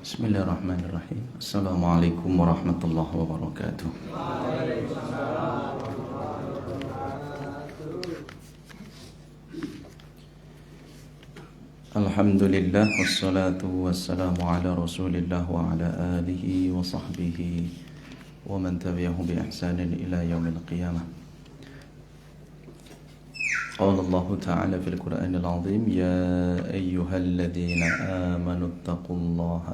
Bismillahirrahmanirrahim. Assalamualaikum warahmatullahi wabarakatuh. Alhamdulillah wassalatu wassalamu ala Rasulillah wa ala alihi wa sahbihi wa man tabi'ahu bi ihsanin ila yaumil qiyamah. قال الله تعالى في القرآن العظيم يا أيها الذين آمنوا اتقوا الله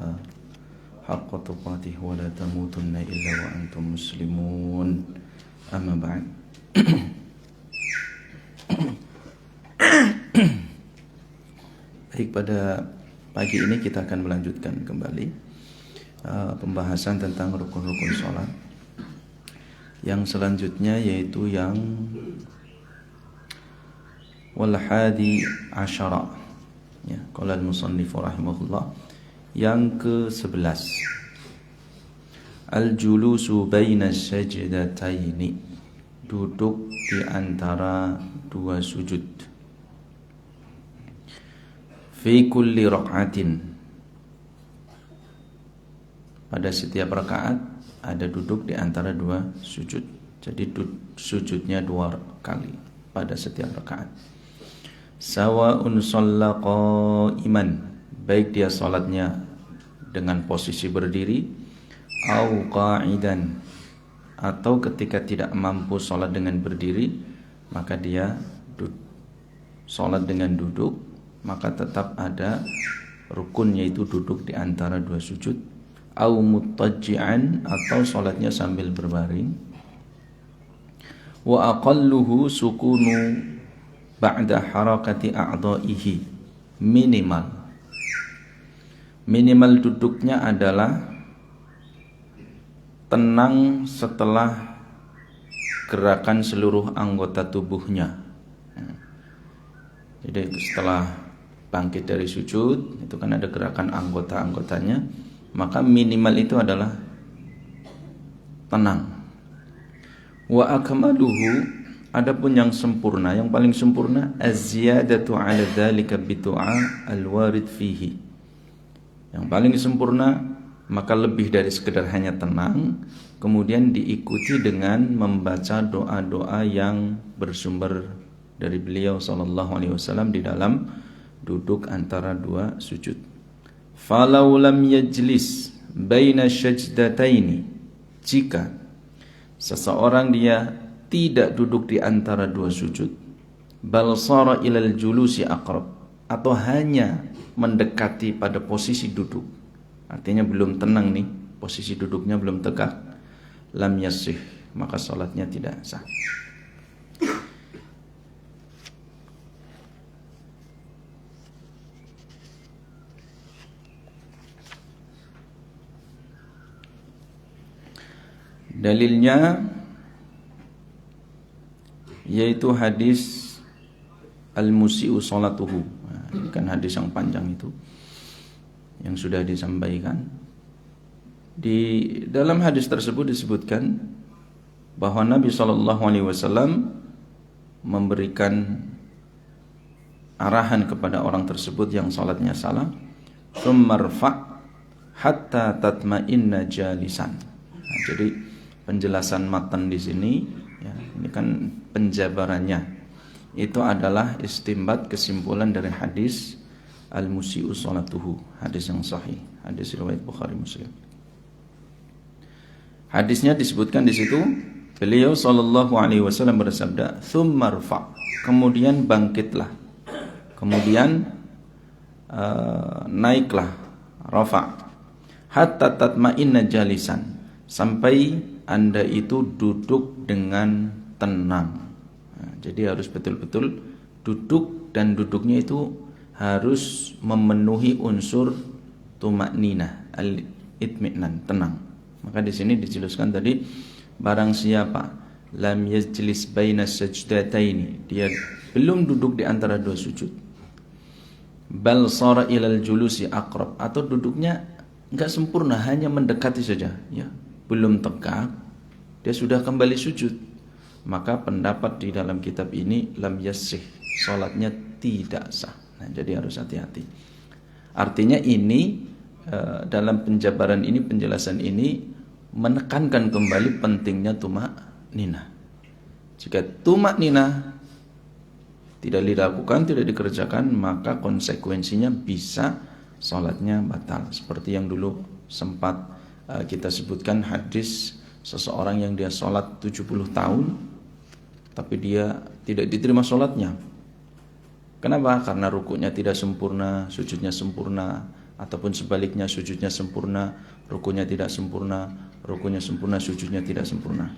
حق تقاته ولا تموتن إلا وأنتم مسلمون أما بعد. Baik, pada pagi ini kita akan melanjutkan kembali pembahasan tentang rukun-rukun sholat. Yang selanjutnya yaitu yang wal-hadi asyara, ya, qala al-musannif rahimahullah, yang ke-11, al-julusu baina sajdataini, duduk di antara dua sujud, fi kulli raq'atin, pada setiap rakaat ada duduk di antara dua sujud. Jadi sujudnya dua kali pada setiap rakaat. Sawa'un shalla qa'iman, baik dia salatnya dengan posisi berdiri, au qa'idan, atau ketika tidak mampu salat dengan berdiri, maka dia salat dengan duduk, maka tetap ada rukun, yaitu duduk di antara dua sujud, au muttaji'an, atau salatnya sambil berbaring. Wa aqalluhu sukunu ba'da harakati a'dha'ihi, minimal duduknya adalah tenang setelah gerakan seluruh anggota tubuhnya. Jadi setelah bangkit dari sujud, itu kan ada gerakan anggota-anggotanya, maka minimal itu adalah tenang. Wa akmaluhu, adapun yang sempurna, yang paling sempurna, az-ziyadatu 'ala dzalika bidu'a al-warid fihi. Yang paling sempurna maka lebih dari sekedar hanya tenang, kemudian diikuti dengan membaca doa-doa yang bersumber dari beliau sallallahu alaihi wasallam di dalam duduk antara dua sujud. Falau lam yajlis baina sajdataini, jika seseorang dia tidak duduk di antara dua sujud, bal sara ilal julusi aqrab, atau hanya mendekati pada posisi duduk, artinya belum tenang nih, posisi duduknya belum tegak, lam yasih, maka salatnya tidak sah. Dalilnya yaitu hadis al-musi'u salatuhu. Nah, ini kan hadis yang panjang itu yang sudah disampaikan. Di dalam hadis tersebut disebutkan bahwa Nabi SAW memberikan arahan kepada orang tersebut yang salatnya salah, "Tsummarfa' hatta tatma'inna jalisan." Nah, jadi penjelasan matan di sini, ya, ini kan penjabarannya, itu adalah istimbat, kesimpulan dari hadis al-musi'u salatuhu, hadis yang sahih, hadis riwayat Bukhari Muslim. Hadisnya disebutkan di situ, beliau sallallahu alaihi wasallam bersabda, "Tsummarfa'", kemudian bangkitlah, kemudian naiklah, rafa', hatta tatma'inna jalisan, sampai Anda itu duduk dengan tenang. Nah, jadi harus betul-betul duduk, dan duduknya itu harus memenuhi unsur tumakninah, al-itminan, tenang. Maka di sini dijelaskan tadi, barang siapa lam yajlis baina sajdataini, dia belum duduk di antara dua sujud, bal sara ilal julusi aqrab, atau duduknya enggak sempurna, hanya mendekati saja, ya, belum tegak, dia sudah kembali sujud, maka pendapat di dalam kitab ini lam yasih, salatnya tidak sah. Nah, jadi harus hati-hati. Artinya ini dalam penjabaran ini, penjelasan ini menekankan kembali pentingnya tumak-ninah. Jika tumak-ninah tidak dilakukan, tidak dikerjakan, maka konsekuensinya bisa sholatnya batal. Seperti yang dulu sempat kita sebutkan hadis seseorang yang dia sholat 70 tahun tapi dia tidak diterima sholatnya. Kenapa? Karena rukuknya tidak sempurna, sujudnya sempurna, ataupun sebaliknya sujudnya sempurna, rukuknya tidak sempurna, rukuknya sempurna, sujudnya tidak sempurna.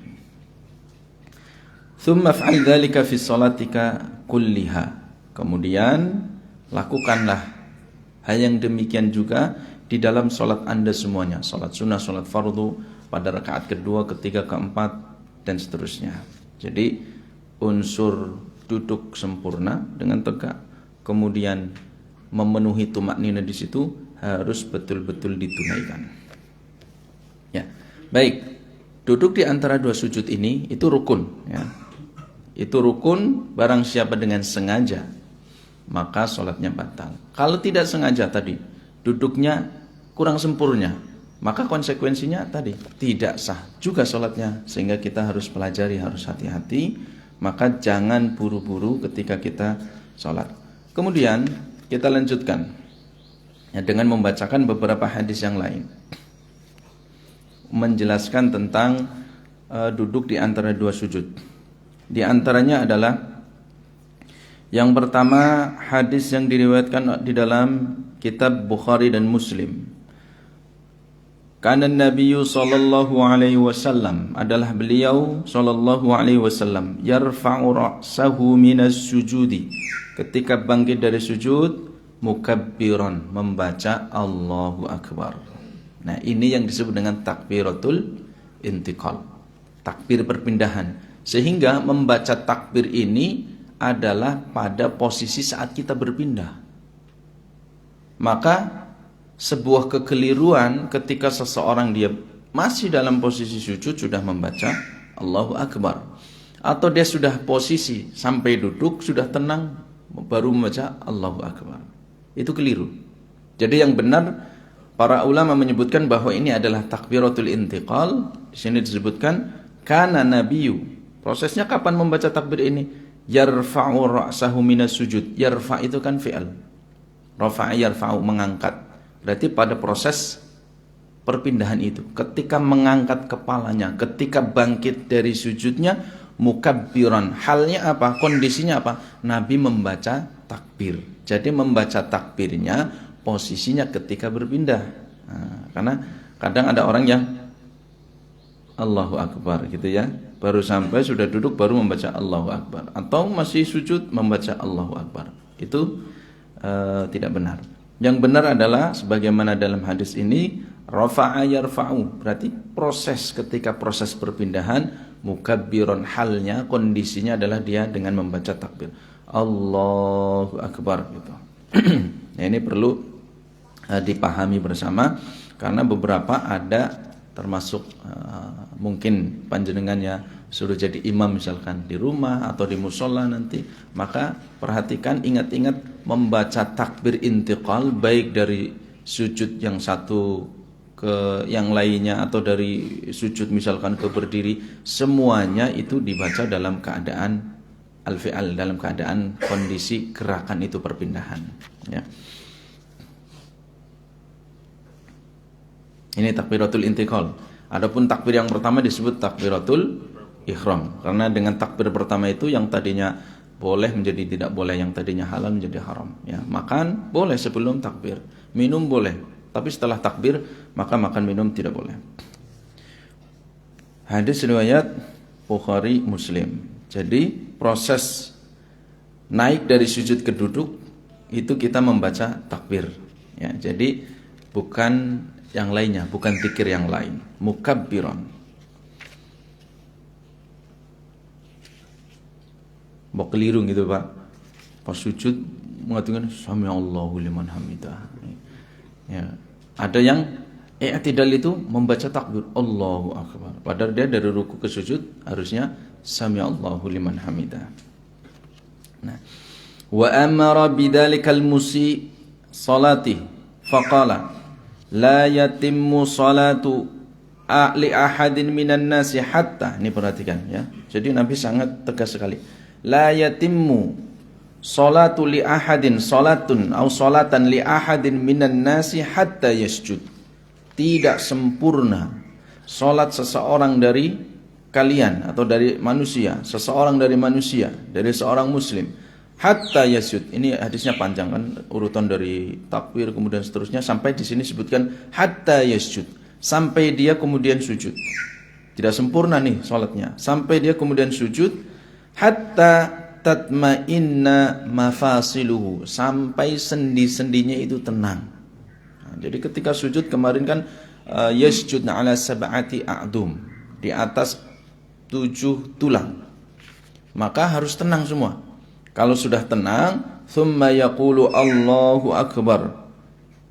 Tsumma fa'al dzalika fi shalatika kulliha. Kemudian lakukanlah hal yang demikian juga di dalam salat Anda semuanya, salat sunnah, salat fardu, pada rakaat kedua, ketiga, keempat dan seterusnya. Jadi unsur duduk sempurna dengan tegak, kemudian memenuhi tumak-ninah di situ harus betul-betul ditunaikan. Ya, baik. Duduk di antara dua sujud ini itu rukun. Ya, itu rukun. Barang siapa dengan sengaja maka sholatnya batal. Kalau tidak sengaja tadi duduknya kurang sempurna, maka konsekuensinya tadi tidak sah juga sholatnya. Sehingga kita harus pelajari, harus hati-hati. Maka jangan buru-buru ketika kita sholat. Kemudian kita lanjutkan ya, dengan membacakan beberapa hadis yang lain, menjelaskan tentang duduk di antara dua sujud. Di antaranya adalah yang pertama, hadis yang diriwayatkan di dalam kitab Bukhari dan Muslim. Kana Nabi sallallahu alaihi wasallam, adalah beliau sallallahu alaihi wasallam, yarfa'u ra'sahu minas sujudi, ketika bangkit dari sujud, mukabbiran, membaca Allahu Akbar. Nah, ini yang disebut dengan takbiratul intiqal, takbir perpindahan. Sehingga membaca takbir ini adalah pada posisi saat kita berpindah. Maka sebuah kekeliruan ketika seseorang dia masih dalam posisi sujud sudah membaca Allahu Akbar, atau dia sudah posisi sampai duduk sudah tenang baru membaca Allahu Akbar. Itu keliru. Jadi yang benar, para ulama menyebutkan bahwa ini adalah takbiratul intiqal. Di sini disebutkan kana nabiyyu. Prosesnya kapan membaca takbir ini? Yarfa'u ra'sahu minas sujud. Yarfa' itu kan fi'al. Rafa'a yarfa'u, mengangkat. Berarti pada proses perpindahan itu, ketika mengangkat kepalanya, ketika bangkit dari sujudnya, mukabbiran. Halnya apa? Kondisinya apa? Nabi membaca takbir. Jadi membaca takbirnya posisinya ketika berpindah. Nah, karena kadang ada orang yang Allahu Akbar gitu ya, baru sampai sudah duduk baru membaca Allahu Akbar, atau masih sujud membaca Allahu Akbar. Itu tidak benar. Yang benar adalah sebagaimana dalam hadis ini, rafa'a yarfa'u, berarti proses ketika proses perpindahan, mukabbiran, halnya kondisinya adalah dia dengan membaca takbir Allahu Akbar gitu. Nah, ini perlu dipahami bersama, karena beberapa ada termasuk mungkin panjenengannya suruh jadi imam misalkan di rumah atau di musola nanti, maka perhatikan, ingat-ingat membaca takbir intiqal baik dari sujud yang satu ke yang lainnya atau dari sujud misalkan ke berdiri, semuanya itu dibaca dalam keadaan al-fi'al, dalam keadaan kondisi gerakan itu perpindahan ya. Ini takbiratul intiqal. Adapun takbir yang pertama disebut takbiratul ihram, karena dengan takbir pertama itu yang tadinya boleh menjadi tidak boleh, yang tadinya halal menjadi haram ya. Makan boleh sebelum takbir, minum boleh, tapi setelah takbir maka makan minum tidak boleh. Hadis riwayat Bukhari Muslim. Jadi proses naik dari sujud ke duduk itu kita membaca takbir ya. Jadi bukan yang lainnya, bukan zikir yang lain, mukabbiran. Mau keliru gitu Pak, pas sujud mengatakan sami Allahu liman hamidah ya. Ada yang i'tidal itu membaca takbir Allahu Akbar, padahal dia dari ruku ke sujud harusnya sami Allahu liman hamidah. Nah, wa amara bidzalikal musi salati faqala, la yatimmu salatu li ahadin minan nasi hatta, ini perhatikan ya. Jadi Nabi sangat tegas sekali. La yatimmu salatu li ahadin salatun au salatan li ahadin minan nasi hatta yasjud. Tidak sempurna salat seseorang dari kalian atau dari manusia, seseorang dari manusia, dari seorang muslim hatta yasjud. Ini hadisnya panjang kan, urutan dari takbir kemudian seterusnya sampai di sini sebutkan hatta yasjud, sampai dia kemudian sujud. Tidak sempurna nih salatnya sampai dia kemudian sujud. Hatta tatma'inna mafasiluhu, sampai sendi-sendinya itu tenang. Nah, jadi ketika sujud kemarin kan yasjudna ala sab'ati a'dum, di atas 7 tulang, maka harus tenang semua. Kalau sudah tenang, thumma yaqulu Allahu akbar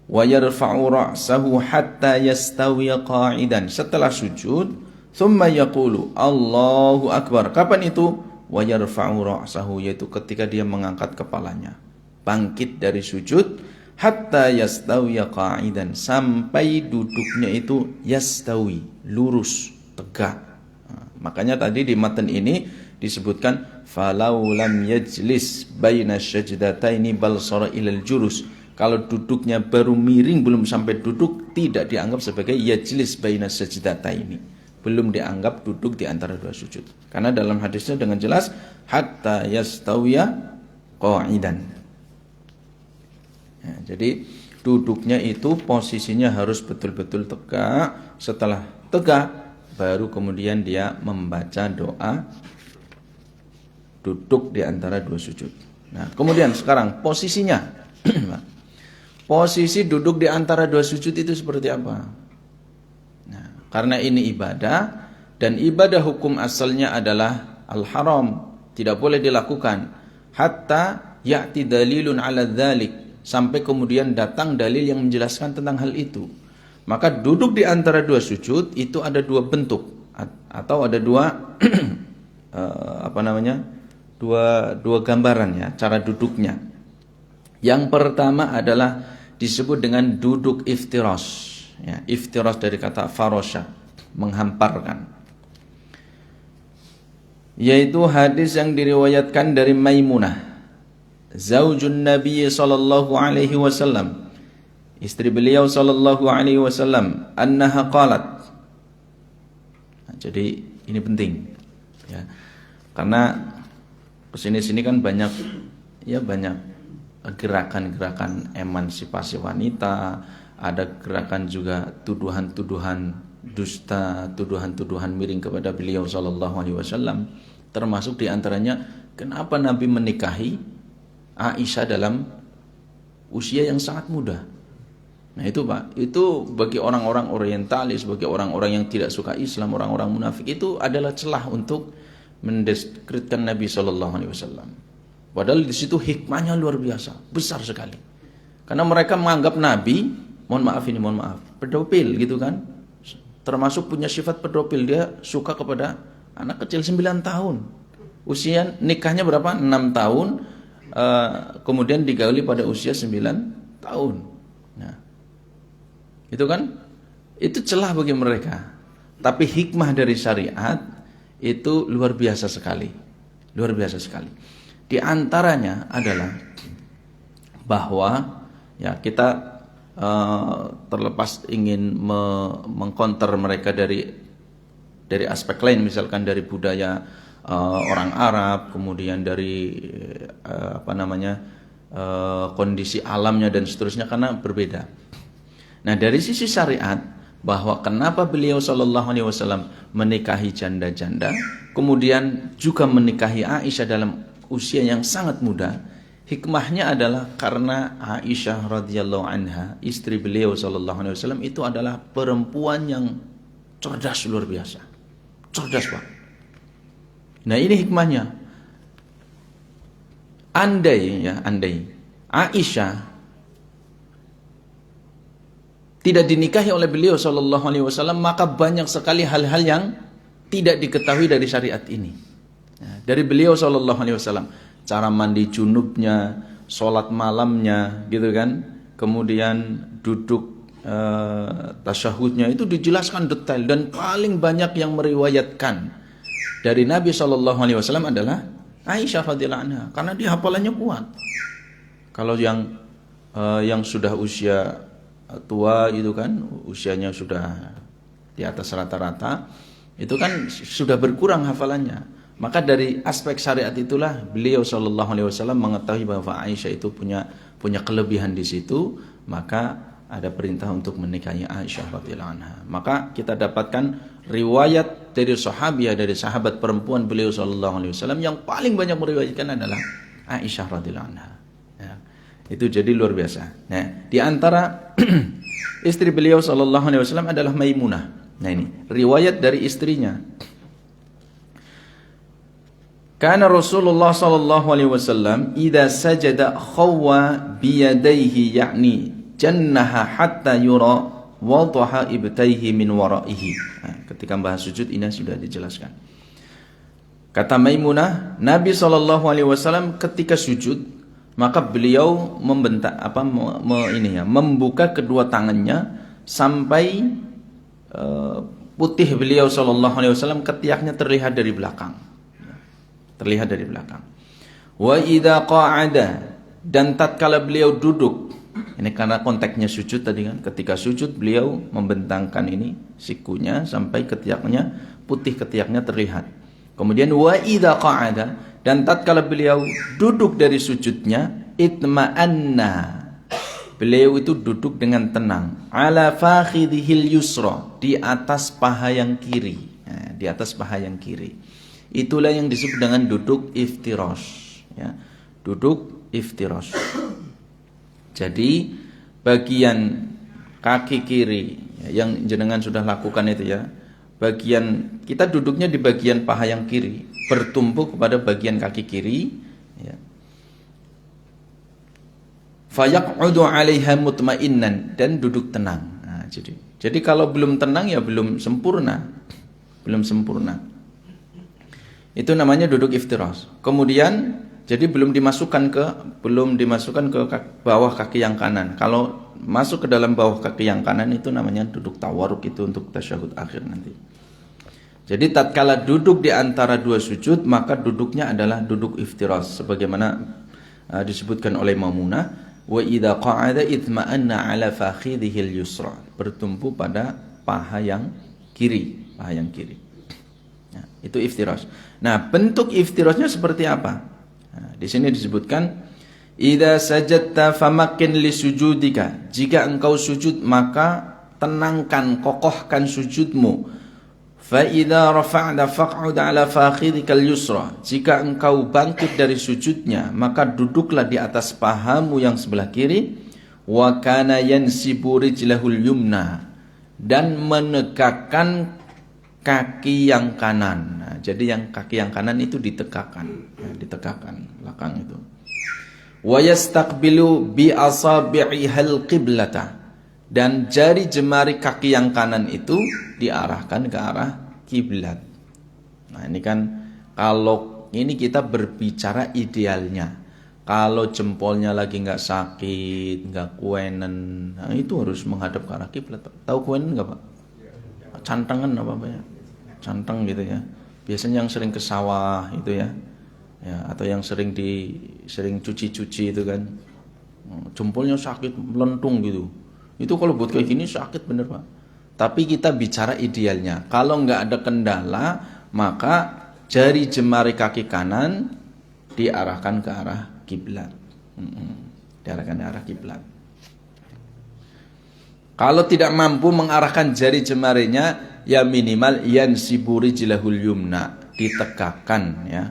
wa yarfa'u ra'sahu hatta yastawiya qa'idan. Setelah sujud, thumma yaqulu Allahu akbar. Kapan itu? Wa yarfa'u ra'sahu, yaitu ketika dia mengangkat kepalanya, bangkit dari sujud, hatta yastawiya qa'idan, sampai duduknya itu yastawi, lurus, tegak. Makanya tadi di matan ini disebutkan falau lam yajlis baina sajdataini bal sara ilal jurus. Kalau duduknya baru miring belum sampai duduk, tidak dianggap sebagai yajlis baina sajdataini, belum dianggap duduk di antara dua sujud. Karena dalam hadisnya dengan jelas hatta yastawiya qa'idan. Ya, jadi duduknya itu posisinya harus betul-betul tegak. Setelah tegak baru kemudian dia membaca doa duduk di antara dua sujud. Nah, kemudian sekarang posisinya. Posisi duduk di antara dua sujud itu seperti apa? Nah, karena ini ibadah dan ibadah hukum asalnya adalah al-haram, tidak boleh dilakukan hatta ya'ti dalilun 'ala dzalik, sampai kemudian datang dalil yang menjelaskan tentang hal itu. Maka duduk di antara dua sujud itu ada dua bentuk atau ada dua dua gambaran ya, cara duduknya. Yang pertama adalah disebut dengan duduk iftiras. Ya, iftiras dari kata farasha, menghamparkan. Yaitu hadis yang diriwayatkan dari Maimunah, zaujun Nabi sallallahu alaihi wasallam, istri beliau sallallahu alaihi wasallam, annaha qalat. Nah, jadi ini penting ya. Karena kesini-sini kan banyak gerakan-gerakan emansipasi wanita, ada gerakan juga tuduhan-tuduhan dusta, tuduhan-tuduhan miring kepada beliau sallallahu alaihi wasallam. Termasuk diantaranya, kenapa Nabi menikahi Aisyah dalam usia yang sangat muda. Nah itu Pak, itu bagi orang-orang orientalis, bagi orang-orang yang tidak suka Islam, orang-orang munafik, itu adalah celah untuk mendeskreditkan Nabi sallallahu alaihi wasallam. Padahal di situ hikmahnya luar biasa, besar sekali. Karena mereka menganggap Nabi, mohon maaf, pedofil gitu kan. Termasuk punya sifat pedofil, dia suka kepada anak kecil 9 tahun. Usia nikahnya berapa? 6 tahun. Kemudian digauli pada usia 9 tahun. Nah, itu kan, itu celah bagi mereka. Tapi hikmah dari syariat itu luar biasa sekali. Luar biasa sekali. Di antaranya adalah bahwa ya kita terlepas ingin mengcounter mereka dari aspek lain, misalkan dari budaya orang Arab, kemudian dari kondisi alamnya dan seterusnya, karena berbeda. Nah, dari sisi syariat, bahwa kenapa beliau sallallahu alaihi wasallam menikahi janda-janda, kemudian juga menikahi Aisyah dalam usia yang sangat muda, hikmahnya adalah karena Aisyah radhiyallahu anha, istri beliau sallallahu alaihi wasallam, itu adalah perempuan yang cerdas luar biasa. Cerdas, Pak. Nah, ini hikmahnya. Andai Aisyah tidak dinikahi oleh beliau sallallahu alaihi wasallam, maka banyak sekali hal-hal yang tidak diketahui dari syariat ini. Nah, dari beliau sallallahu alaihi wasallam, cara mandi junubnya, sholat malamnya, gitu kan. Kemudian duduk tasyahudnya itu dijelaskan detail, dan paling banyak yang meriwayatkan dari Nabi SAW adalah Aisyah radhiyallahu anha, karena dia hafalannya kuat. Kalau yang sudah usia tua itu kan, usianya sudah di atas rata-rata, itu kan sudah berkurang hafalannya. Maka dari aspek syariat itulah beliau SAW mengetahui bahwa Aisyah itu punya kelebihan di situ, maka ada perintah untuk menikahi Aisyah radhiyallahu anha. Maka kita dapatkan riwayat dari sahabiah, dari sahabat perempuan beliau SAW yang paling banyak meriwayatkan adalah Aisyah radhiyallahu anha. Ya, itu jadi luar biasa. Nah, di antara istri beliau SAW adalah Maimunah. Nah, ini riwayat dari istrinya. Kana Rasulullah SAW idza sajada khawwa biyadaihi, yakni jannaha hatta yura wadaha ibtaihi min waraihi. Nah, ketika bahas sujud ini sudah dijelaskan. Kata Maimunah, Nabi SAW ketika sujud, maka beliau membuka kedua tangannya sampai putih beliau SAW ketiaknya terlihat dari belakang. Terlihat dari belakang. Wa idza qa'ada, dan tatkala beliau duduk, ini karena konteksnya sujud tadi kan, ketika sujud beliau membentangkan ini sikunya sampai ketiaknya putih, ketiaknya terlihat. Kemudian wa idza qa'ada, dan tatkala beliau duduk dari sujudnya, itma'anna, beliau itu duduk dengan tenang, ala fakhidhil yusra, di atas paha yang kiri. Nah, di atas paha yang kiri. Itulah yang disebut dengan duduk iftirash, ya. Duduk iftirash. Jadi bagian kaki kiri yang jenengan sudah lakukan itu ya, bagian kita duduknya di bagian paha yang kiri, bertumpu kepada bagian kaki kiri, ya. Fayaq'udu 'alaiha mutma'innan, dan duduk tenang. Nah, jadi kalau belum tenang ya belum sempurna. Belum sempurna. Itu namanya duduk iftirash. Kemudian jadi belum dimasukkan ke bawah kaki yang kanan. Kalau masuk ke dalam bawah kaki yang kanan itu namanya duduk tawarruk, itu untuk tasyahud akhir nanti. Jadi tatkala duduk di antara dua sujud, maka duduknya adalah duduk iftirash sebagaimana disebutkan oleh Maimunah, wa idza qa'ada itma'anna 'ala fakhidhil yusra, bertumpu pada paha yang kiri, paha yang kiri. Nah, itu iftirash. Nah, bentuk iftirashnya seperti apa? Nah, di sini disebutkan, idza sajadta famakkin li sujudika, jika engkau sujud maka tenangkan, kokohkan sujudmu. Fa idza rafa'ta faq'ud 'ala fakhidhikal yusra, jika engkau bangkit dari sujudnya maka duduklah di atas pahamu yang sebelah kiri. Wa kana yansibu rijlahul yumna, dan menegakkan kaki yang kanan. Nah, jadi yang kaki yang kanan itu ditegakkan, ya, ditegakkan belakang itu. Wa yastaqbilu bi asabi'ihal qiblata, dan jari jemari kaki yang kanan itu diarahkan ke arah kiblat. Nah, ini kan kalau ini kita berbicara idealnya. Kalau jempolnya lagi nggak sakit, nggak kuenen, nah itu harus menghadap ke arah kiblat. Tahu kuenen nggak, Pak? Cantengan apa ya? Canteng gitu ya. Biasanya yang sering ke sawah itu ya. Ya, atau yang sering cuci-cuci itu kan. Jempolnya sakit, melentung gitu. Itu kalau buat kayak gini sakit bener, Pak. Tapi kita bicara idealnya. Kalau nggak ada kendala, maka jari jemari kaki kanan diarahkan ke arah kiblat. Diarahkan ke arah kiblat. Kalau tidak mampu mengarahkan jari jemarinya, ya minimal yansibu rijlahul yumna, ditegakkan ya.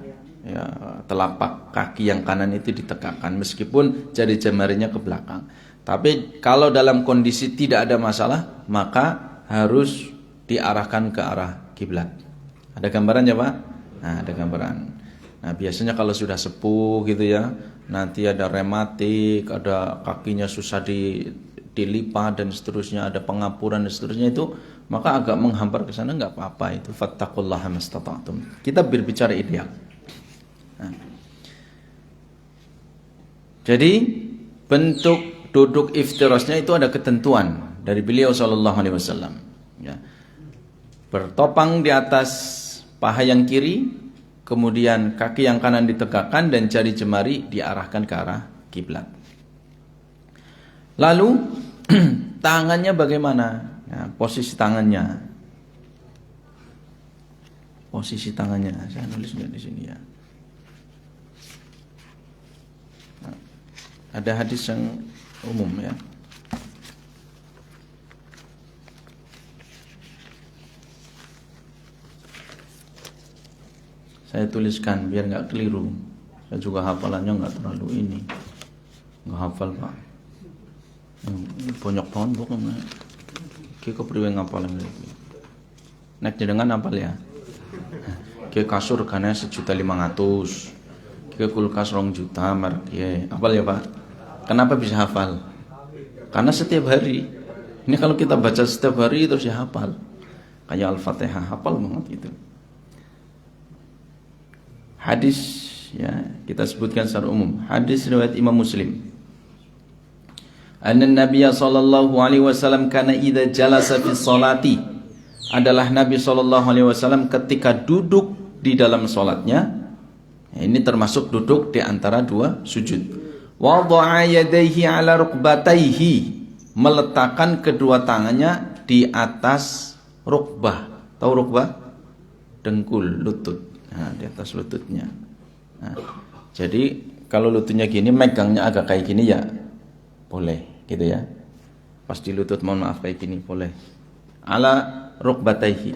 Ya, telapak kaki yang kanan itu ditegakkan meskipun jari jemarinya ke belakang. Tapi kalau dalam kondisi tidak ada masalah, maka harus diarahkan ke arah kiblat. Ada gambarannya, Pak? Nah, ada gambaran. Nah, biasanya kalau sudah sepuh gitu ya, nanti ada rematik, ada kakinya susah dilipat dan seterusnya, ada pengapuran dan seterusnya, itu maka agak menghampar ke sana nggak apa-apa, itu fattaqullaha mastata'tum. Kita berbicara ideal. Nah. Jadi bentuk duduk iftirasnya itu ada ketentuan dari beliau sallallahu alaihi wasallam. Ya. Bertopang di atas paha yang kiri, kemudian kaki yang kanan ditegakkan dan jari jemari diarahkan ke arah kiblat. Lalu tangannya bagaimana? Ya, posisi tangannya. Posisi tangannya, saya nulisnya di sini ya. Nah, ada hadis yang umum ya. Saya tuliskan biar nggak keliru. Saya juga hafalannya nggak terlalu ini, nggak hafal pak. Banyak banget pokoknya. Kita kepriwe ngapal lagi. Nek jenengan hafal ya. Kita kasur karena 1.500.000. Kita kulkas 2 juta merek ya. Hafal ya pak. Kenapa bisa hafal? Karena setiap hari. Ini kalau kita baca setiap hari terus ya hafal. Kayak Al-Fatihah hafal banget gitu. Hadis ya kita sebutkan secara umum. Hadis riwayat Imam Muslim. Anna Nabiy sallallahu alaihi wasallam kana idza jalasa fi sholati, adalah Nabi sallallahu alaihi wasallam ketika duduk di dalam salatnya. Ini termasuk duduk di antara dua sujud. Wada'a yadayhi ala rukbatayhi, meletakkan kedua tangannya di atas rukbah. Tahu rukbah? Dengkul, lutut. Nah, di atas lututnya. Nah, jadi kalau lututnya gini, megangnya agak kayak gini ya boleh, gitu ya. Pas di lutut, mohon maaf kayak gini boleh. Ala rukbatayhi.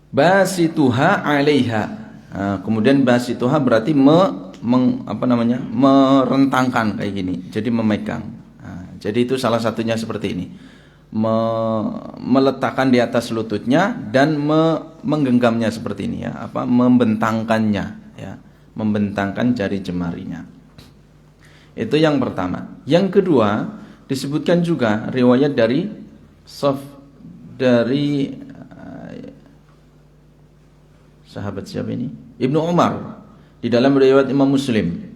Basituha 'alaiha. Nah, kemudian basituha berarti merentangkan kayak gini. Jadi memegang. Nah, jadi itu salah satunya seperti ini. Meletakkan di atas lututnya dan menggenggamnya seperti ini ya, membentangkannya ya, membentangkan jari jemarinya. Itu yang pertama. Yang kedua, disebutkan juga riwayat dari sahabat siapa ini? Ibnu Umar di dalam riwayat Imam Muslim.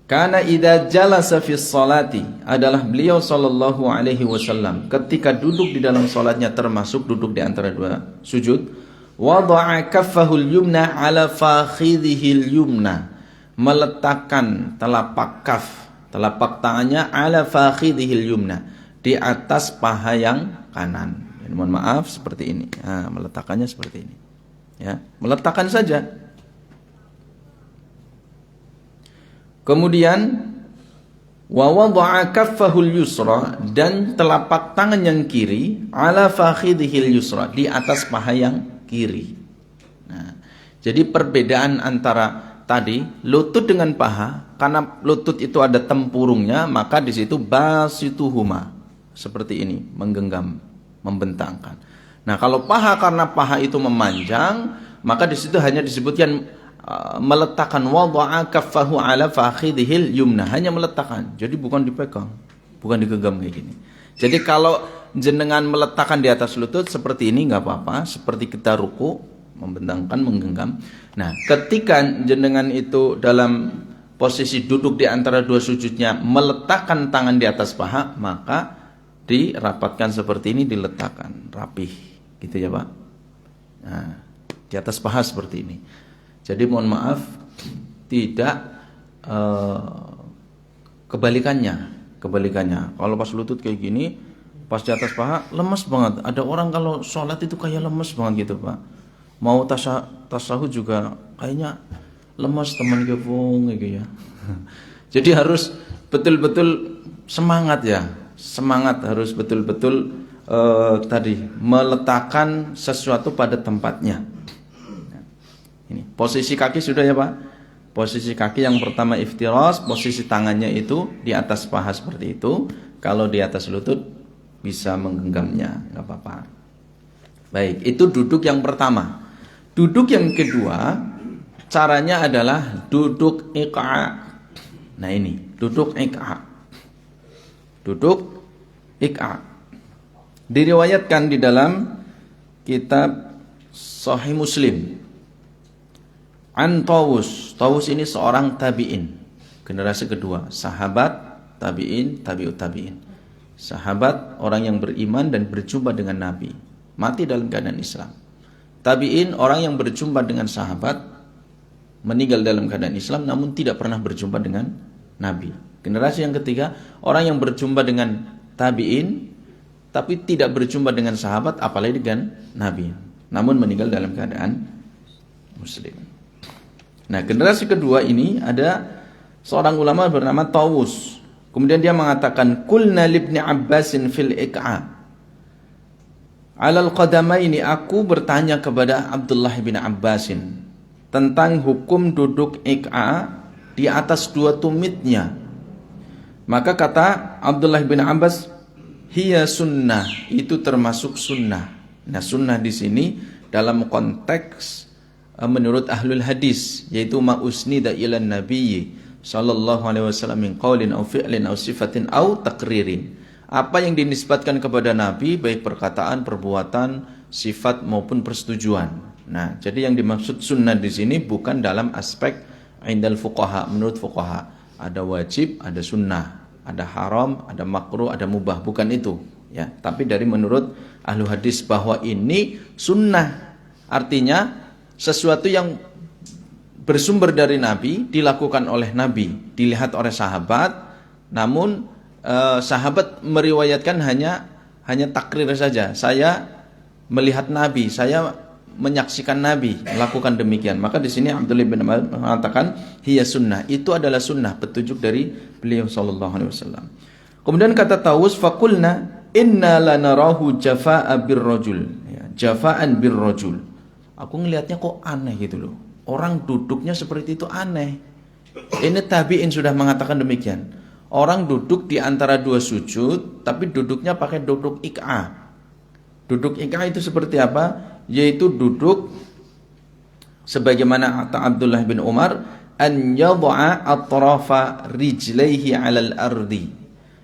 Karena idza jalasa fi sholati, adalah beliau sallallahu alaihi wasallam ketika duduk di dalam salatnya, termasuk duduk di antara dua sujud, wada'a kaffahu al-yumna ala fakhidhihi al-yumna, meletakkan telapak tangannya ala fakhidhihi al-yumna, di atas paha yang kanan. Dan mohon maaf seperti ini. Nah, meletakkannya seperti ini. Ya, meletakkan saja. Kemudian wa wada'a kaffahul yusra, dan telapak tangan yang kiri ala fakhidhil yusra, di atas paha yang kiri. Nah, jadi perbedaan antara tadi lutut dengan paha, karena lutut itu ada tempurungnya, maka di situ basituhuma seperti ini, menggenggam, membentangkan. Nah, kalau paha, karena paha itu memanjang, maka di situ hanya disebutkan meletakkan wada'a kaffahu ala fakhidhil yumna, hanya meletakkan. Jadi bukan dipegang, bukan digenggam kayak gini. Jadi kalau jenengan meletakkan di atas lutut seperti ini nggak apa-apa, seperti kita ruku, membentangkan, menggenggam. Nah, ketika jenengan itu dalam posisi duduk di antara dua sujudnya, meletakkan tangan di atas paha, maka dirapatkan seperti ini, diletakkan rapih, gitu ya Pak. Nah, di atas paha seperti ini. Jadi mohon maaf, tidak kebalikannya. Kalau pas lutut kayak gini, pas di atas paha lemes banget. Ada orang kalau sholat itu kayak lemes banget gitu Pak. Mau tasahud juga kayaknya lemes, teman gabung gitu ya. Jadi harus betul-betul semangat ya. Semangat, harus betul-betul tadi meletakkan sesuatu pada tempatnya. Ini posisi kaki sudah ya Pak. Posisi kaki yang pertama iftiras, posisi tangannya itu di atas paha seperti itu. Kalau di atas lutut bisa menggenggamnya, nggak apa-apa. Baik, itu duduk yang pertama. Duduk yang kedua, caranya adalah duduk iqa'. Nah ini, duduk iqa'. Duduk iqa'. Diriwayatkan di dalam kitab Sahih Muslim An Tawus. Tawus ini seorang tabi'in, generasi kedua, sahabat, tabi'in, tabi'ut tabi'in. Sahabat, orang yang beriman dan berjumpa dengan Nabi, mati dalam keadaan Islam. Tabi'in, orang yang berjumpa dengan sahabat, meninggal dalam keadaan Islam namun tidak pernah berjumpa dengan Nabi. Generasi yang ketiga, orang yang berjumpa dengan tabi'in tapi tidak berjumpa dengan sahabat apalagi dengan Nabi, namun meninggal dalam keadaan muslim. Nah, generasi kedua ini ada seorang ulama bernama Tawus. Kemudian dia mengatakan, "Qulna libni Abbasin fil iq'a." Alal qadamaini, aku bertanya kepada Abdullah bin Abbasin tentang hukum duduk iq'a di atas dua tumitnya. Maka kata Abdullah bin Abbas, "Hiya sunnah." Itu termasuk sunnah. Nah, sunnah di sini dalam konteks menurut ahlul hadis, yaitu ma usnida ila nabiyyi sallallahu alaihi wasallam min qaulin aw fi'lin aw sifatin aw taqririn. Apa yang dinisbatkan kepada Nabi, baik perkataan, perbuatan, sifat maupun persetujuan. Nah, jadi yang dimaksud sunnah di sini bukan dalam aspek indal fuqaha, menurut fuqaha. Ada wajib, ada sunnah, ada haram, ada makruh, ada mubah, bukan itu, ya. Tapi dari menurut ahlu hadis bahwa ini sunnah, artinya sesuatu yang bersumber dari Nabi, dilakukan oleh Nabi, dilihat oleh sahabat, namun sahabat meriwayatkan hanya takrir saja. Saya melihat Nabi, saya menyaksikan Nabi melakukan demikian. Maka di sini Abdullah bin Umar mengatakan hiya sunnah, itu adalah sunnah, petunjuk dari beliau sallallahu alaihi wasallam. Kemudian kata Tawus, faqulna inna lanarahu jafaa birrajul, ya, jafaan birrajul. Aku ngelihatnya kok aneh gitu loh. Orang duduknya seperti itu aneh. Ini tabi'in sudah mengatakan demikian. Orang duduk di antara dua sujud, tapi duduknya pakai duduk iq'a. Duduk iq'a itu seperti apa? Yaitu duduk sebagaimana kata Abdullah bin Umar, an yad'a atrafa rijlaihi 'alal ardi.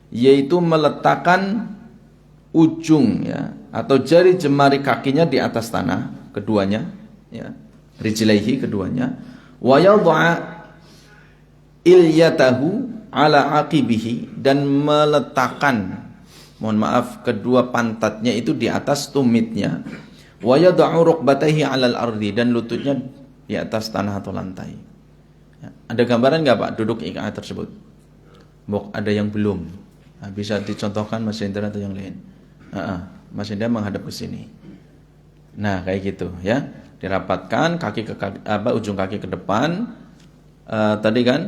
Yaitu meletakkan ujung, ya, atau jari jemari kakinya di atas tanah, keduanya, ya, rijlaihi keduanya, wa yad'a ilyatahu ala aqibihi, dan meletakkan, mohon maaf, kedua pantatnya itu di atas tumitnya, wa yad'u rukbatayhi alal ardi, dan lututnya di atas tanah atau lantai. Ya, ada gambaran nggak Pak duduk iq'a tersebut? Bok, ada yang belum? Nah, bisa dicontohkan Mas Indra atau yang lain? Mas Indra menghadap ke sini. Nah, kayak gitu, ya. Dirapatkan kaki ke kaki, ujung kaki ke depan. Tadi kan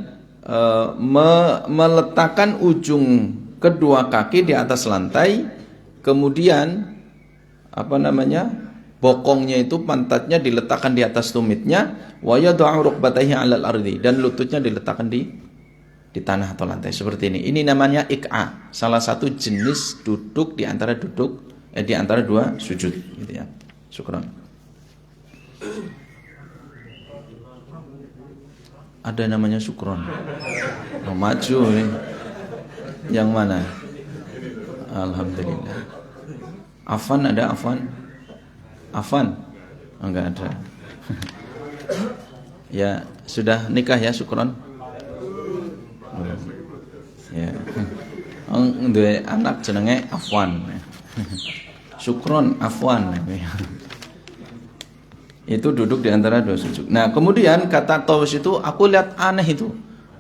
meletakkan ujung kedua kaki di atas lantai, kemudian bokongnya itu, pantatnya diletakkan di atas tumitnya, wa yad'u rukbatayhi 'alal ardi, dan lututnya diletakkan di tanah atau lantai seperti ini. Ini namanya iq'a, salah satu jenis duduk di antara dua sujud, gitu ya. Syukran. Ada namanya syukron. Mau maju nih. Yang mana? Alhamdulillah. Afan ada Afan? Afan? Enggak ada. Ya, sudah nikah ya syukron? Ya. Duwe anak jenenge Afwan. Syukron Afwan. Itu duduk di antara dua sujud. Nah, kemudian kata Tawus itu, aku lihat aneh itu.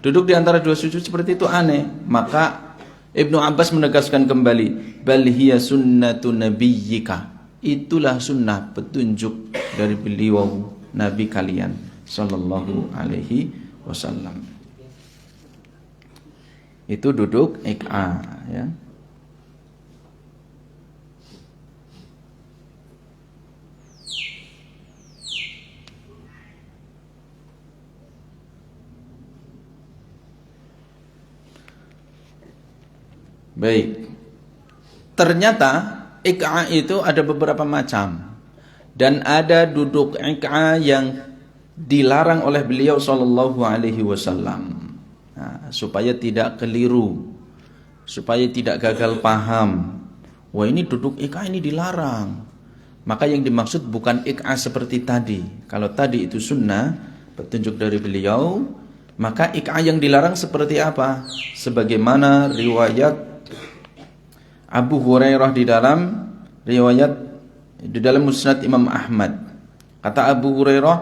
Duduk di antara dua sujud seperti itu aneh. Maka Ibnu Abbas menegaskan kembali, bal hiya sunnatu nabiyyika. Itulah sunnah, petunjuk dari beliau Nabi kalian sallallahu alaihi wasallam. Itu duduk iq'a, ya. Baik. Ternyata iq'a itu ada beberapa macam. Dan ada duduk iq'a yang dilarang oleh beliau sallallahu alaihi wasallam. Nah, supaya tidak keliru, supaya tidak gagal paham. Wah, ini duduk iq'a ini dilarang. Maka yang dimaksud bukan iq'a seperti tadi. Kalau tadi itu sunnah, petunjuk dari beliau, maka ik'a yang dilarang seperti apa? Sebagaimana riwayat Abu Hurairah di dalam Musnad Imam Ahmad. Kata Abu Hurairah,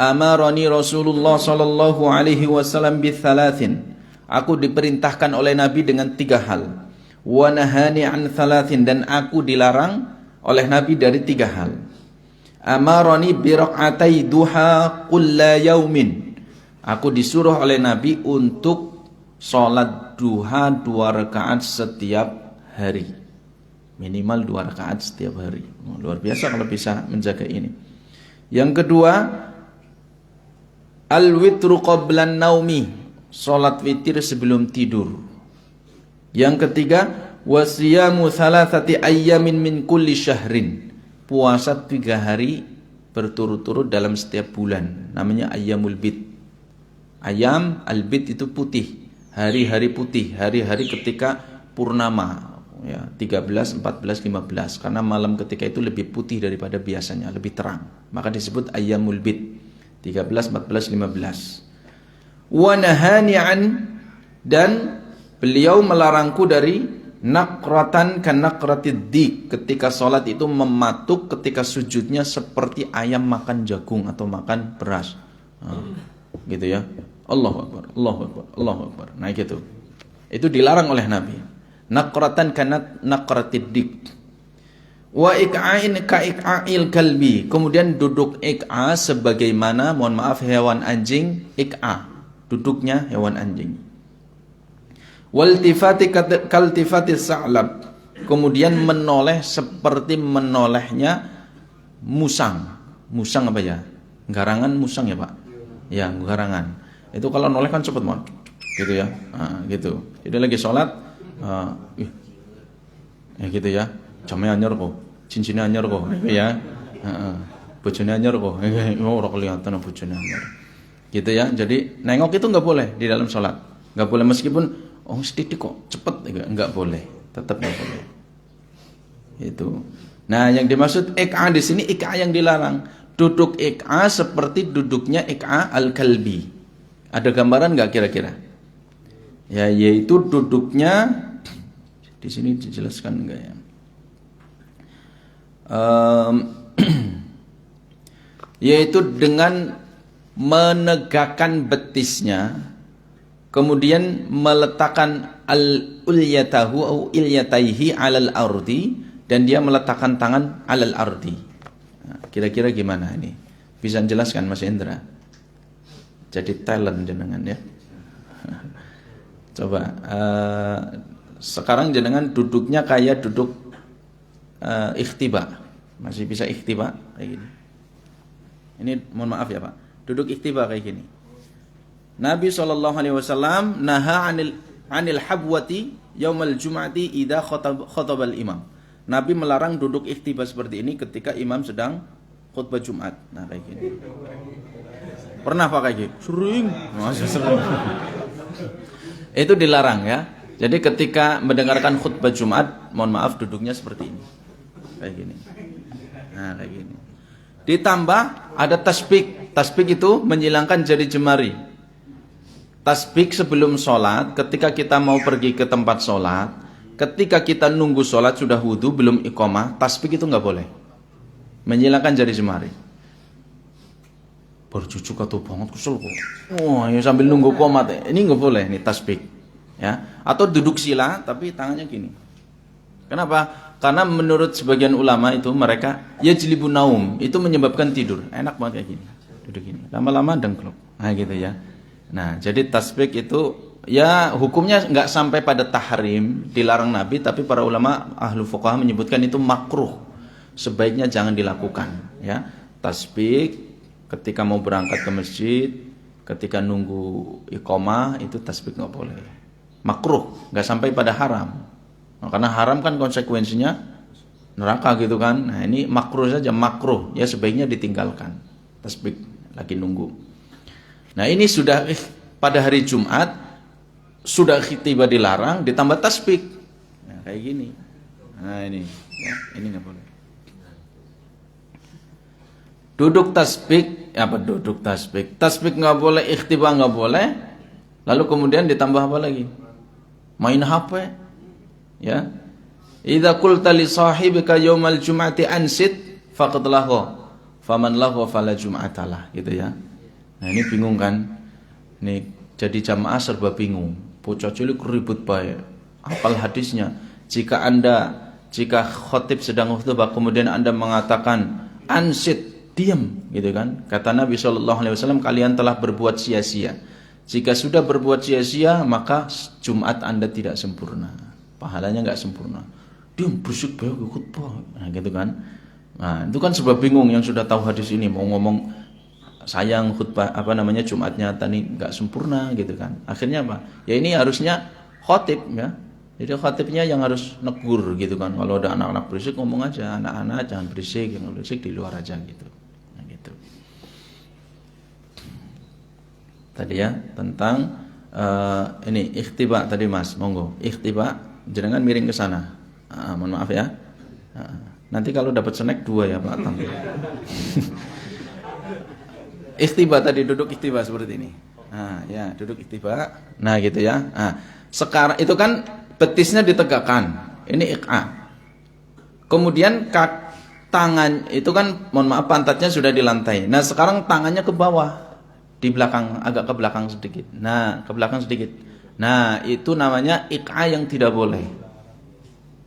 amarani Rasulullah sallallahu alaihi wasallam bi thalathin. Aku diperintahkan oleh Nabi dengan 3 hal. Wa nahani an thalathin, dan aku dilarang oleh Nabi dari 3 hal. Amarani bi raq'atai duha kulla yaumin. Aku disuruh oleh Nabi untuk sholat duha 2 rakaat setiap hari. Minimal 2 rakaat setiap hari. Luar biasa kalau bisa menjaga ini. Yang kedua, al-witru qablan naumi, sholat witir sebelum tidur. Yang ketiga, wasiyamu thalathati ayyamin min kulli syahrin, puasa 3 hari berturut-turut dalam setiap bulan, namanya ayyamul bid. Ayam al-bid itu putih, hari-hari putih, hari-hari ketika purnama, ya, 13, 14, 15, karena malam ketika itu lebih putih daripada biasanya, lebih terang, maka disebut ayyamul bid, 13, 14, 15. Wa nahani an, dan beliau melarangku dari naqratan kan naqratid dik, ketika sholat itu mematuk ketika sujudnya seperti ayam makan jagung atau makan beras. Gitu ya. Allahu Akbar, Allahu Akbar, Allahu Akbar. Nah gitu. Itu dilarang oleh Nabi. Naqratan kan naqratid dik. Wa iqa'in ka iqa'il kalbi. Kemudian duduk iq'a sebagaimana, mohon maaf, hewan anjing. Iq'a, duduknya hewan anjing. Waltifati kaltifati sa'lab. Kemudian menoleh seperti menolehnya musang. Musang apa ya? Garangan musang ya Pak? Ya, garangan. Itu kalau noleh kan cepet banget. Gitu ya. Gitu. Jadi lagi sholat, ya gitu ya. Jamnya anyar kok, cincinnya anyar kok, ya. Bojone anyar kok. Ora kelihatan bojone anyar. Gitu ya. Jadi nengok itu nggak boleh di dalam sholat. Nggak boleh, meskipun setitik kok, cepet, enggak boleh, tetap enggak boleh. Itu. Nah, yang dimaksud iq'a di sini, iq'a yang dilarang. Duduk iq'a seperti duduknya iq'a al-kalbi. Ada gambaran enggak kira-kira? Ya, yaitu duduknya di sini dijelaskan enggak ya? Yaitu dengan menegakkan betisnya, kemudian meletakkan al-ulyatahu atau ilyataihi alal ardi, dan dia meletakkan tangan alal ardi. Nah, kira-kira gimana ini? Bisa jelaskan Mas Indra? Jadi talent jenengan ya. Coba sekarang jenengan duduknya kayak duduk ikhtiba. Masih bisa ikhtiba kayak gini. Ini mohon maaf ya Pak. Duduk ikhtiba kayak gini. Nabi SAW naha anil habwati yaumal jum'ati idza khatabal imam. Nabi melarang duduk ikhtiba seperti ini ketika imam sedang khutbah Jumat. Nah kayak gini. Pernah Pak kayak gitu? Sering. Masih sering. Itu dilarang ya. Jadi ketika mendengarkan khutbah Jumat, mohon maaf duduknya seperti ini. Kayak gini. Nah kayak gini. Ditambah ada tasbih. Tasbih itu menghilangkan jari jemari. Tasbih sebelum sholat, ketika kita mau pergi ke tempat sholat, ketika kita nunggu sholat sudah wudu belum iqamah, tasbih itu nggak boleh, menghilangkan jari jemari. Baru cucu kata banget kesel kok. Ya sambil nunggu qomat, ini nggak boleh nih tasbih, ya. Atau duduk sila tapi tangannya gini. Kenapa? Karena menurut sebagian ulama itu mereka yajlibun naum, itu menyebabkan tidur. Enak banget kayak gini, duduk gini. Lama-lama dengklok. Nah gitu ya. Nah, jadi tasbih itu ya hukumnya nggak sampai pada tahrim, dilarang Nabi, tapi para ulama ahlu fuqaha menyebutkan itu makruh. Sebaiknya jangan dilakukan, ya. Tasbih ketika mau berangkat ke masjid, ketika nunggu iqamah, itu tasbih nggak boleh. Makruh, nggak sampai pada haram. Nah, karena haram kan konsekuensinya neraka gitu kan. Nah, ini makruh saja, makruh. Ya sebaiknya ditinggalkan. Tasbih lagi nunggu. Nah ini sudah pada hari Jumat sudah tiba dilarang, ditambah tasbih. Nah kayak gini. Nah ini, ya, ini nggak boleh. Duduk tasbih apa duduk tasbih. Tasbih nggak boleh, ikhtiba nggak boleh. Lalu kemudian ditambah apa lagi? Main HP. Ya. Idza qulta li sahibika yaumal jum'ati ansit faqad lahu. Faman lahu fala jum'atalah, gitu ya. Nah, ini bingung kan? Nih jadi jamaah serba bingung. Bocah cilik ribut bae. Apal hadisnya. Jika khotib sedang khutbah kemudian Anda mengatakan ansit, diam, gitu kan? Kata Nabi SAW, kalian telah berbuat sia-sia. Jika sudah berbuat sia-sia, maka Jumat Anda tidak sempurna. Pahalanya nggak sempurna. Diam, berisik banget khutbah. Nah, gitu kan? Nah, itu kan sebab bingung yang sudah tahu hadis ini mau ngomong sayang khutbah Jumatnya tadi nggak sempurna, gitu kan? Akhirnya apa? Ya ini harusnya khotib, ya. Jadi khatibnya yang harus negur, gitu kan? Kalau ada anak-anak berisik ngomong aja, anak-anak jangan berisik, yang berisik di luar aja, gitu. Nah, gitu. Tadi ya tentang ini ikhtiba tadi Mas, monggo. Ikhtiba jangan miring ke sana. Mohon maaf ya. Nanti kalau dapat snack 2 ya Pak tampil. Ikhtiba tadi, duduk ikhtiba seperti ini. Nah, ya, duduk ikhtiba. Nah, gitu ya. Nah, sekarang itu kan betisnya ditegakkan. Ini iq'a. Kemudian tangan itu kan mohon maaf pantatnya sudah di lantai. Nah, sekarang tangannya ke bawah. Di belakang, agak ke belakang sedikit. Nah, ke belakang sedikit. Nah, itu namanya iq'a yang tidak boleh.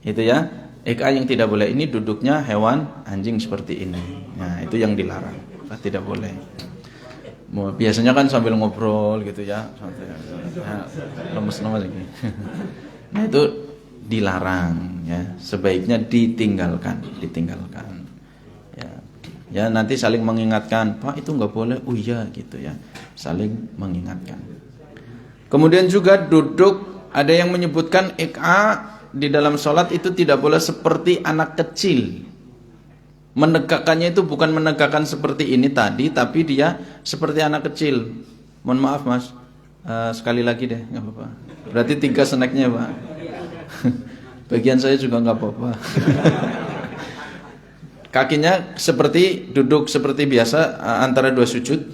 Itu ya. Iq'a yang tidak boleh. Ini duduknya hewan anjing seperti ini. Nah, itu yang dilarang. Tidak boleh. Biasanya kan sambil ngobrol gitu ya, lemes-lemes lagi. Nah, itu dilarang ya, sebaiknya ditinggalkan. Ya nanti saling mengingatkan, Pak itu nggak boleh, oh iya gitu ya, saling mengingatkan. Kemudian juga duduk, ada yang menyebutkan iq'a di dalam sholat itu tidak boleh seperti anak kecil. Menegakkannya itu bukan menegakkan seperti ini tadi, tapi dia seperti anak kecil. Mohon maaf Mas, sekali lagi deh, nggak apa-apa. Berarti 3 snacknya Pak. Bagian saya juga nggak apa-apa. Kakinya seperti duduk seperti biasa antara 2 sujud.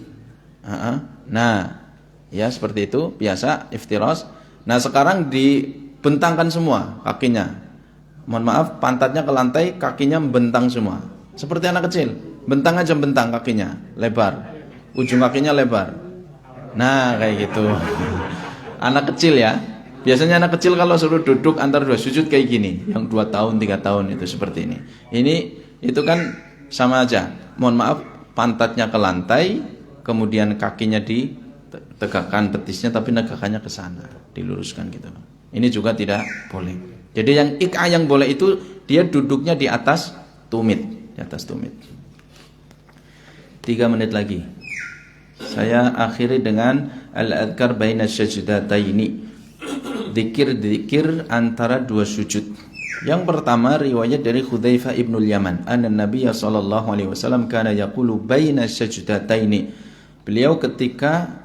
Nah, ya seperti itu biasa iftiras. Nah sekarang dibentangkan semua kakinya. Mohon maaf, pantatnya ke lantai, kakinya membentang semua. Seperti anak kecil, bentang aja bentang kakinya, lebar, ujung kakinya lebar. Nah kayak gitu. Anak kecil ya. Biasanya anak kecil kalau suruh duduk antara 2 sujud kayak gini, yang 2 tahun, 3 tahun itu seperti ini. Itu kan sama aja. Mohon maaf, pantatnya ke lantai, kemudian kakinya ditegakkan betisnya, tapi negakannya ke sana, diluruskan gitu. Ini juga tidak boleh. Jadi yang iq'a yang boleh itu dia duduknya di atas tumit. 3 menit lagi. Saya akhiri dengan al-adhkar baina sajdataini. Zikir antara 2 sujud. Yang pertama riwayat dari Hudzaifah ibnul Yaman, anna Nabiy sallallahu alaihi wasallam kana yaqulu baina sajdataini. Beliau ketika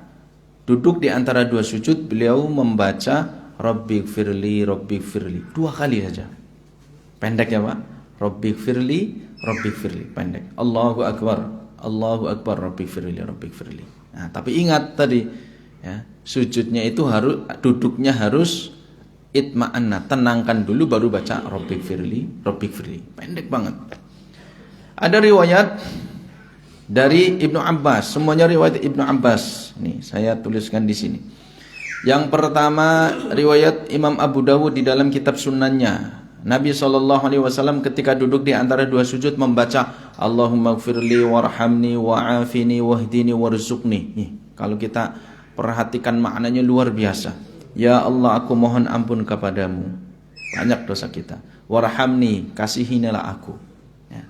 duduk di antara 2 sujud, beliau membaca Rabbighfirli 2 kali saja. Pendek ya Pak. Rabbighfirli pendek. Allahu akbar Rabbighfirli. Nah, tapi ingat tadi ya, sujudnya itu duduknya harus itma'anna, tenangkan dulu baru baca Rabbighfirli. Pendek banget. Ada riwayat dari Ibnu Abbas, semuanya riwayat Ibnu Abbas. Nih, saya tuliskan di sini. Yang pertama riwayat Imam Abu Dawud di dalam kitab sunannya. Nabi SAW ketika duduk di antara 2 sujud membaca Allahumma gfirli warhamni wa'afini wahdini warzuqni. Kalau kita perhatikan maknanya luar biasa. Ya Allah, aku mohon ampun kepadamu, banyak dosa kita. Warhamni, kasihinilah aku ya.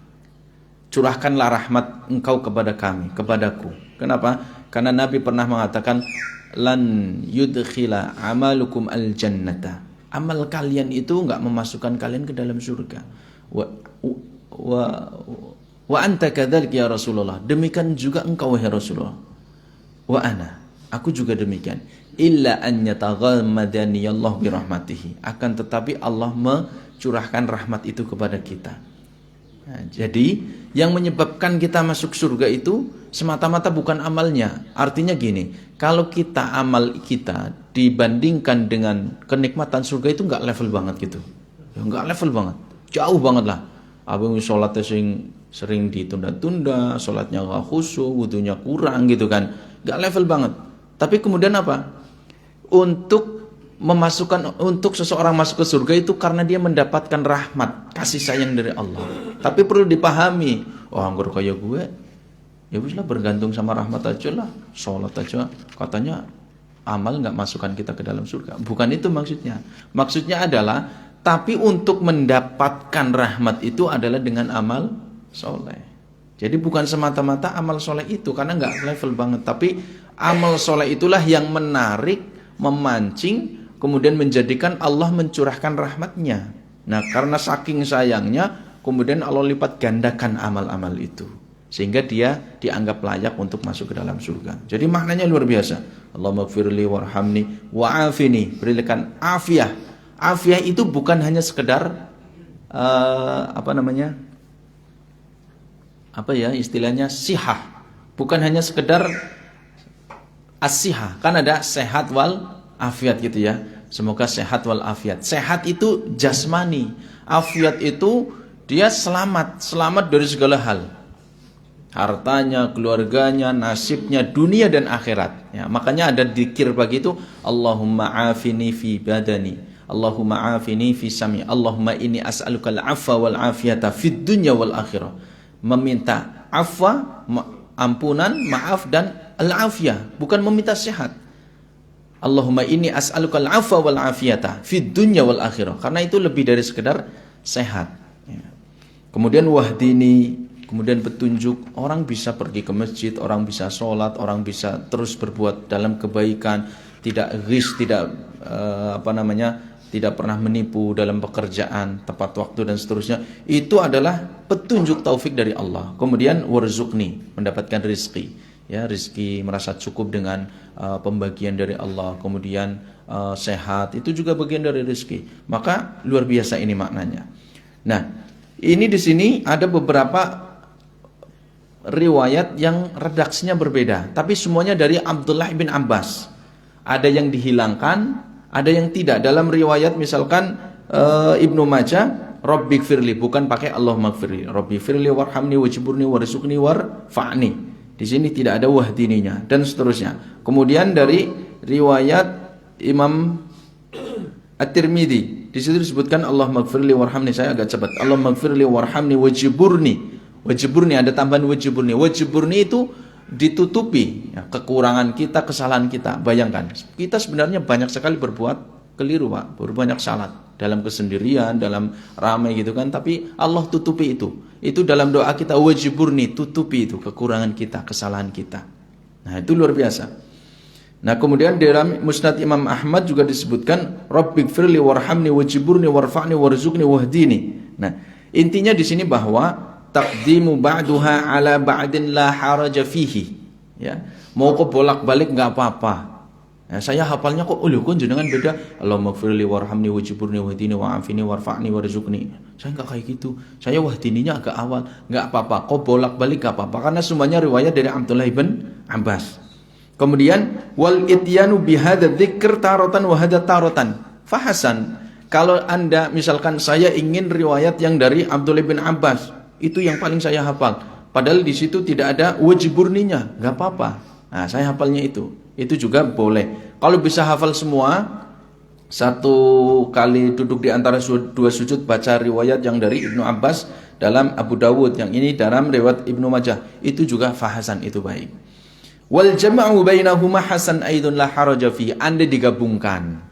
Curahkanlah rahmat engkau kepada kami, kepadaku. Kenapa? Karena Nabi pernah mengatakan lan yudkhila amalukum al-jannata. Amal kalian itu enggak memasukkan kalian ke dalam surga. Wa anta kadzalik ya Rasulullah. Demikian juga engkau wahai Rasulullah. Wa ana, aku juga demikian. Illa an yataghammadani Allah bi rahmatihi. Akan tetapi Allah mencurahkan rahmat itu kepada kita. Nah, jadi yang menyebabkan kita masuk surga itu semata-mata bukan amalnya. Artinya gini, kalau kita amal kita dibandingkan dengan kenikmatan surga itu nggak level banget gitu. Ya, nggak level banget, jauh banget lah. Abang sholatnya sering ditunda-tunda, sholatnya nggak khusyuk, wudunya kurang gitu kan, nggak level banget. Tapi kemudian apa? Untuk seseorang masuk ke surga itu karena dia mendapatkan rahmat, kasih sayang dari Allah. Tapi perlu dipahami, anggur kayak gue, ya wis lah bergantung sama rahmat aja lah, sholat aja, katanya amal nggak masukkan kita ke dalam surga. Bukan itu maksudnya. Maksudnya adalah, tapi untuk mendapatkan rahmat itu adalah dengan amal soleh. Jadi bukan semata-mata amal soleh itu, karena nggak level banget. Tapi amal soleh itulah yang menarik, memancing, kemudian menjadikan Allah mencurahkan rahmatnya. Nah, karena saking sayangnya, kemudian Allah lipat gandakan amal-amal itu, sehingga dia dianggap layak untuk masuk ke dalam surga. Jadi maknanya luar biasa. Allahumma gfirli warhamni wa'afini, berikan afiah. Afiah itu bukan hanya sekedar istilahnya sihah. Bukan hanya sekedar as-sihah. Kan ada sehat wal afiat gitu ya. Semoga sehat wal afiat. Sehat itu jasmani. Afiat itu dia selamat dari segala hal. Hartanya, keluarganya, nasibnya, dunia dan akhirat. Ya, makanya ada dzikir pagi itu, Allahumma afini fi badani, Allahumma afini fi sami, Allahumma inni as'aluka al-'afwa wal 'afiyata fid dunya wal akhirah. Meminta afwa, ampunan, maaf dan al-'afiyah, bukan meminta sehat. Allahumma inni as'aluka al-'afwa wal 'afiyata fid dunya wal akhirah. Karena itu lebih dari sekedar sehat. Ya. Kemudian wahdini, kemudian petunjuk. Orang bisa pergi ke masjid, orang bisa sholat, orang bisa terus berbuat dalam kebaikan, tidak ghish, tidak tidak pernah menipu dalam pekerjaan, tepat waktu dan seterusnya. Itu adalah petunjuk taufik dari Allah. Kemudian warzuqni, mendapatkan rizki, ya, rizki merasa cukup dengan pembagian dari Allah. Kemudian sehat, itu juga bagian dari rizki. Maka luar biasa ini maknanya. Nah, ini di sini ada beberapa riwayat yang redaksinya berbeda, tapi semuanya dari Abdullah bin Abbas. Ada yang dihilangkan, ada yang tidak. Dalam riwayat misalkan Ibnu Majah, Rabbighfirli, bukan pakai Allahumma gfirli, Rabbighfirli warhamni wajburni warzuqni warfa'ni. Di sini tidak ada wahdininya dan seterusnya. Kemudian dari riwayat Imam At-Tirmidzi, di situ disebutkan Allahumma gfirli warhamni, saya agak cepat. Allahumma gfirli warhamni wajburni. Wajiburni, ada tambahan wajiburni. Wajiburni itu ditutupi ya, kekurangan kita, kesalahan kita. Bayangkan, kita sebenarnya banyak sekali berbuat keliru, Pak. Berbanyak salah dalam kesendirian, dalam ramai gitu kan. Tapi Allah tutupi itu. Itu dalam doa kita, wajiburni, tutupi itu kekurangan kita, kesalahan kita. Nah, itu luar biasa. Nah, kemudian dalam Musnad Imam Ahmad juga disebutkan Rabbighfirli warhamni wajiburni warfa'ni warzuqni wahdini. Nah, intinya di sini bahwa taqdimu ba'duha ala ba'din la haraja fihi. Ya, mau kok bolak-balik enggak apa-apa. Ya, saya hafalnya kok kok jenengan beda. Allahumma gfirli warhamni wajiburni wahdini wa'afini warfa'ni warzuqni. Saya enggak kayak gitu. Saya wahdininya agak awal. Enggak apa-apa. Kok bolak-balik enggak apa-apa, karena semuanya riwayat dari Abdullah bin Abbas. Kemudian wal ityanu bihadza dzikr taratan wa hadza taratan. Fahasan. Kalau Anda misalkan saya ingin riwayat yang dari Abdullah bin Abbas, itu yang paling saya hafal. Padahal di situ tidak ada wajiburninya, nggak apa-apa. Nah, saya hafalnya itu juga boleh. Kalau bisa hafal semua, satu kali duduk di antara dua sujud baca riwayat yang dari Ibnu Abbas dalam Abu Dawud, yang ini dalam riwayat Ibnu Majah, itu juga fahasan, itu baik. Wal jama'u bainahuma hasan aidun la haraja fi. Anda digabungkan.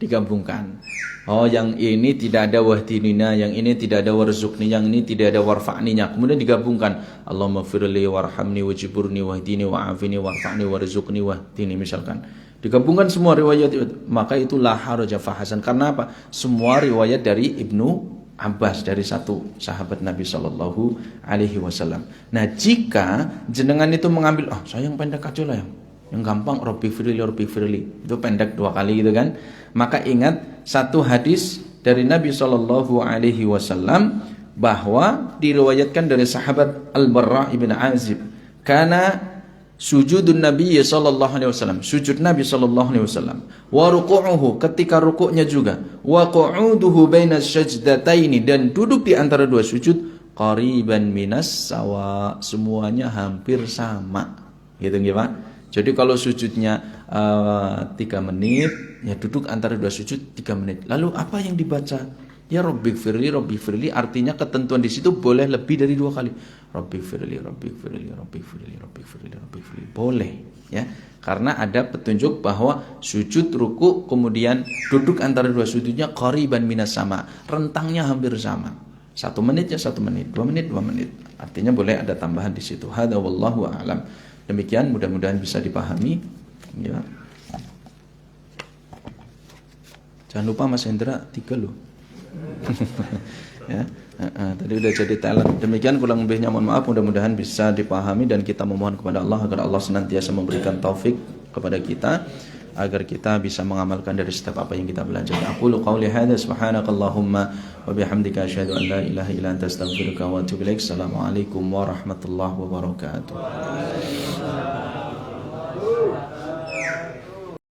Oh, yang ini tidak ada wahdinina, yang ini tidak ada warzuqni, yang ini tidak ada warfa'ninya. Kemudian digabungkan. Allahumma gfirli warhamni wajiburni wahdini wa'afini warfa'ni warzuqni wahdini misalkan. Digabungkan semua riwayat itu, maka itu la haraja fahasan. Karena apa? Semua riwayat dari Ibnu Abbas, dari satu sahabat Nabi Shallallahu Alaihi Wasallam. Nah, jika jenengan itu mengambil, saya yang pendek aja lah, yang gampang, Rabbighfirli, itu pendek 2 kali gitu kan. Maka ingat satu hadis dari Nabi Shallallahu Alaihi Wasallam bahwa diriwayatkan dari sahabat Al-Barra ibn Azib, karena sujudun Nabi sallallahu alaihi wasallam, sujud Nabi sallallahu alaihi wasallam, wa ruku'uhu, ketika rukuknya juga, wa qu'uduhu bainas sajdataini, dan duduk di antara dua sujud, qariban minas sawa, semuanya hampir sama. Gitu nggih Pak? Jadi kalau sujudnya 3 menit, ya duduk antara dua sujud 3 menit. Lalu apa yang dibaca? Ya Rabbighfirli, artinya ketentuan di situ boleh lebih dari 2 kali. Rabbighfirli. Boleh, ya. Karena ada petunjuk bahwa sujud, ruku, kemudian duduk antara dua sujudnya qariban minas sama, rentangnya hampir sama. 1 menit ya 1 menit, 2 menit 2 menit. Artinya boleh ada tambahan di situ. Hadza wallahu a'lam. Demikian, mudah-mudahan bisa dipahami, ya. Jangan lupa Mas Hendra 3 loh. Ya, tadi udah jadi talent. Demikian kurang lebihnya mohon maaf, mudah-mudahan bisa dipahami dan kita memohon kepada Allah agar Allah senantiasa memberikan taufik kepada kita agar kita bisa mengamalkan dari setiap apa yang kita belajar. Aqulu qauli hadza subhanakallahumma wa bihamdika asyhadu an la ilaha illa anta astaghfiruka wa atubu ilaik. Assalamualaikum warahmatullahi wabarakatuh.